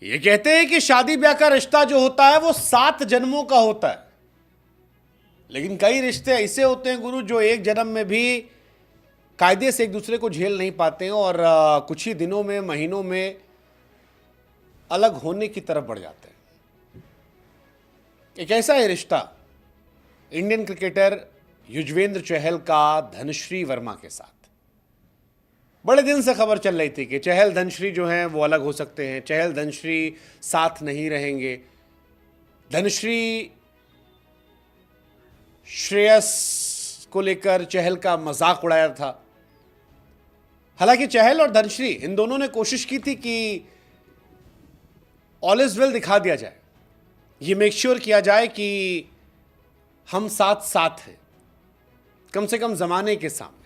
ये कहते हैं कि शादी ब्याह का रिश्ता जो होता है वो 7 जन्मों का होता है, लेकिन कई रिश्ते ऐसे होते हैं गुरु जो एक जन्म में भी कायदे से एक दूसरे को झेल नहीं पाते हैं और कुछ ही दिनों में, महीनों में अलग होने की तरफ बढ़ जाते हैं। एक ऐसा ही रिश्ता इंडियन क्रिकेटर युजवेंद्र चहल का धनश्री वर्मा के साथ। बड़े दिन से खबर चल रही थी कि चहल धनश्री जो हैं वो अलग हो सकते हैं, चहल धनश्री साथ नहीं रहेंगे। धनश्री श्रेयस को लेकर चहल का मजाक उड़ाया था। हालांकि चहल और धनश्री इन दोनों ने कोशिश की थी कि ऑल इज वेल दिखा दिया जाए, ये मेक श्योर किया जाए कि हम साथ साथ हैं, कम से कम जमाने के सामने।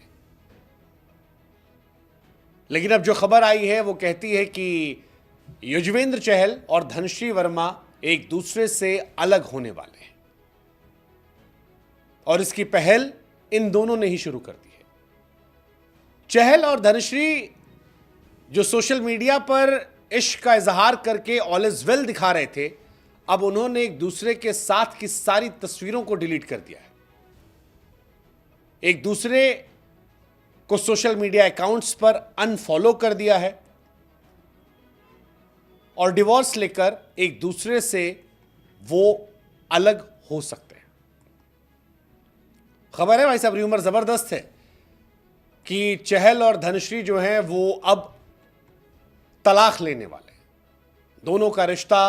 लेकिन अब जो खबर आई है वो कहती है कि युजवेंद्र चहल और धनश्री वर्मा एक दूसरे से अलग होने वाले हैं और इसकी पहल इन दोनों ने ही शुरू कर दी है। चहल और धनश्री जो सोशल मीडिया पर इश्क का इजहार करके ऑल इज वेल दिखा रहे थे, अब उन्होंने एक दूसरे के साथ की सारी तस्वीरों को डिलीट कर दिया है। एक दूसरे को सोशल मीडिया अकाउंट्स पर अनफॉलो कर दिया है और डिवोर्स लेकर एक दूसरे से वो अलग हो सकते हैं। खबर है भाई साहब, र्यूमर जबरदस्त है कि चहल और धनश्री जो हैं वो अब तलाक लेने वाले हैं। दोनों का रिश्ता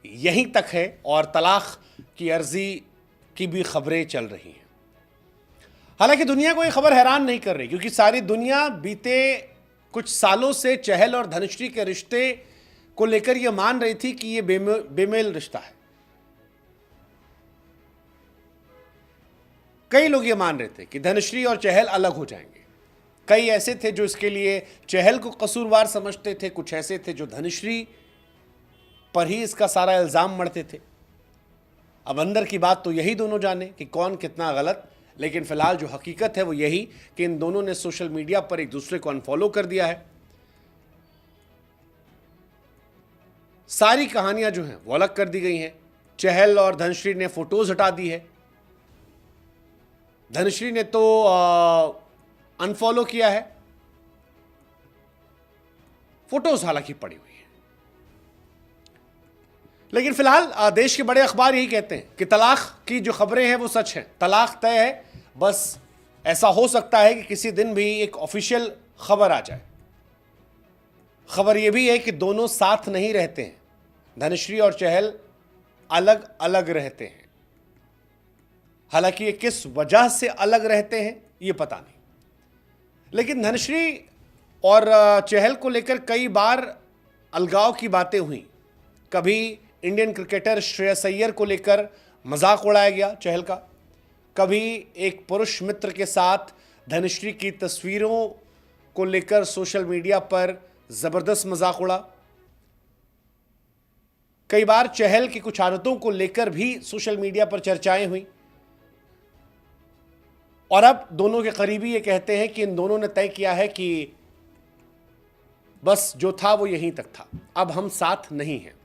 यहीं तक है और तलाक की अर्जी की भी खबरें चल रही हैं। हालांकि दुनिया को यह खबर हैरान नहीं कर रही, क्योंकि सारी दुनिया बीते कुछ सालों से चहल और धनश्री के रिश्ते को लेकर यह मान रही थी कि यह बेमेल रिश्ता है। कई लोग यह मान रहे थे कि धनश्री और चहल अलग हो जाएंगे। कई ऐसे थे जो इसके लिए चहल को कसूरवार समझते थे, कुछ ऐसे थे जो धनश्री पर ही इसका सारा इल्जाम मढ़ते थे। अब अंदर की बात तो यही दोनों जाने कि कौन कितना गलत, लेकिन फिलहाल जो हकीकत है वो यही कि इन दोनों ने सोशल मीडिया पर एक दूसरे को अनफॉलो कर दिया है। सारी कहानियां जो हैं वो अलग कर दी गई हैं। चहल और धनश्री ने फोटोज हटा दी है। धनश्री ने तो अनफॉलो किया है, फोटोज हालांकि पड़ी हुई है। लेकिन फिलहाल देश के बड़े अखबार यही कहते हैं कि तलाक की जो खबरें हैं वो सच हैं, तलाक तय है। बस ऐसा हो सकता है कि किसी दिन भी एक ऑफिशियल खबर आ जाए। खबर यह भी है कि दोनों साथ नहीं रहते हैं, धनश्री और चहल अलग अलग रहते हैं। हालांकि ये किस वजह से अलग रहते हैं ये पता नहीं, लेकिन धनश्री और चहल को लेकर कई बार अलगाव की बातें हुई। कभी इंडियन क्रिकेटर श्रेयस अय्यर को लेकर मजाक उड़ाया गया चहल का, कभी एक पुरुष मित्र के साथ धनश्री की तस्वीरों को लेकर सोशल मीडिया पर जबरदस्त मजाक उड़ा। कई बार चहल की कुछ आदतों को लेकर भी सोशल मीडिया पर चर्चाएं हुई और अब दोनों के करीबी ये कहते हैं कि इन दोनों ने तय किया है कि बस जो था वो यहीं तक था, अब हम साथ नहीं हैं।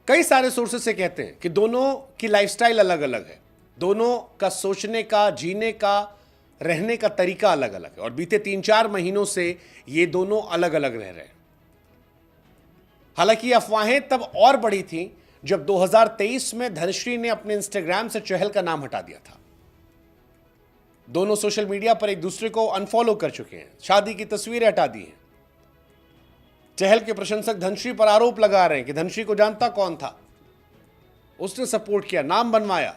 कई सारे सोर्सेस से कहते हैं कि दोनों की लाइफस्टाइल अलग अलग है, दोनों का सोचने का, जीने का, रहने का तरीका अलग अलग है और बीते 3-4 महीनों से ये दोनों अलग अलग रह रहे हैं। हालांकि अफवाहें तब और बढ़ी थी जब 2023 में धनश्री ने अपने इंस्टाग्राम से चहल का नाम हटा दिया था। दोनों सोशल मीडिया पर एक दूसरे को अनफॉलो कर चुके हैं, शादी की तस्वीरें हटा दी हैं। चहल के प्रशंसक धनश्री पर आरोप लगा रहे हैं कि धनश्री को जानता कौन था, उसने सपोर्ट किया, नाम बनवाया,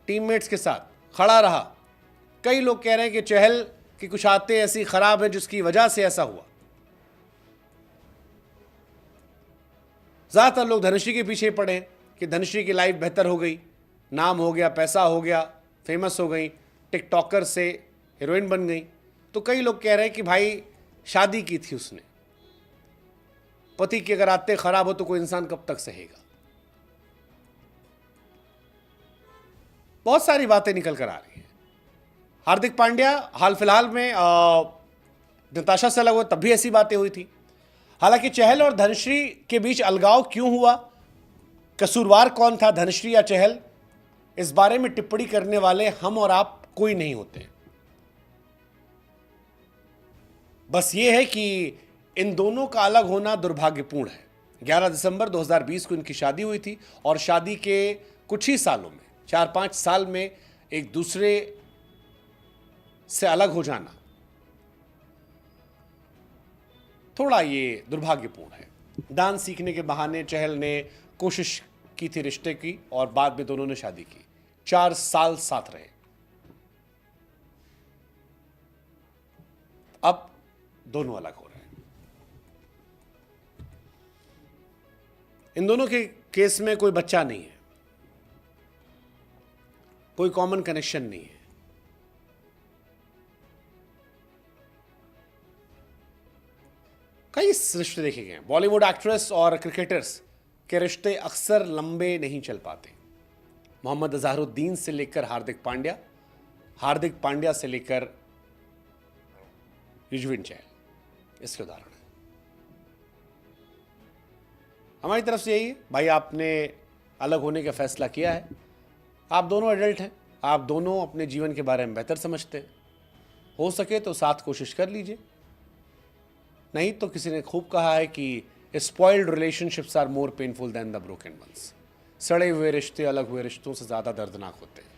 टीममेट्स के साथ खड़ा रहा। कई लोग कह रहे हैं कि चहल की कुछ आदतें ऐसी खराब है जिसकी वजह से ऐसा हुआ। ज्यादातर लोग धनश्री के पीछे पड़े हैं कि धनश्री की लाइफ बेहतर हो गई, नाम हो गया, पैसा हो गया, फेमस हो गई, टिकटॉकर से हीरोइन बन गई। तो कई लोग कह रहे हैं कि भाई शादी की थी उसने, पति की अगर आदतें खराब हो तो कोई इंसान कब तक सहेगा। बहुत सारी बातें निकल कर आ रही हैं। हार्दिक पांड्या हाल फिलहाल में नताशा से अलग हुए तब भी ऐसी बातें हुई थी। हालांकि चहल और धनश्री के बीच अलगाव क्यों हुआ, कसूरवार कौन था, धनश्री या चहल, इस बारे में टिप्पणी करने वाले हम और आप कोई नहीं होते। बस यह है कि इन दोनों का अलग होना दुर्भाग्यपूर्ण है। 11 दिसंबर 2020 को इनकी शादी हुई थी और शादी के कुछ ही सालों में, 4-5 साल में एक दूसरे से अलग हो जाना थोड़ा ये दुर्भाग्यपूर्ण है। डांस सीखने के बहाने चहल ने कोशिश की थी रिश्ते की और बाद में दोनों ने शादी की। 4 साल साथ रहे। अब दोनों अलग हो रहे हैं। इन दोनों के केस में कोई बच्चा नहीं है, कोई कॉमन कनेक्शन नहीं है। कई रिश्ते देखे गए हैं। बॉलीवुड एक्ट्रेस और क्रिकेटर्स के रिश्ते अक्सर लंबे नहीं चल पाते। मोहम्मद अजहरुद्दीन से लेकर हार्दिक पांड्या, हार्दिक पांड्या से लेकर युजवेंद्र चहल इसके उदाहरण है। हमारी तरफ से यही है भाई, आपने अलग होने का फैसला किया है। आप दोनों एडल्ट हैं, आप दोनों अपने जीवन के बारे में बेहतर समझते हैं। हो सके तो साथ कोशिश कर लीजिए, नहीं तो किसी ने खूब कहा है कि spoiled relationships are more painful than the broken ones. सड़े हुए रिश्ते अलग हुए रिश्तों से ज़्यादा दर्दनाक होते हैं।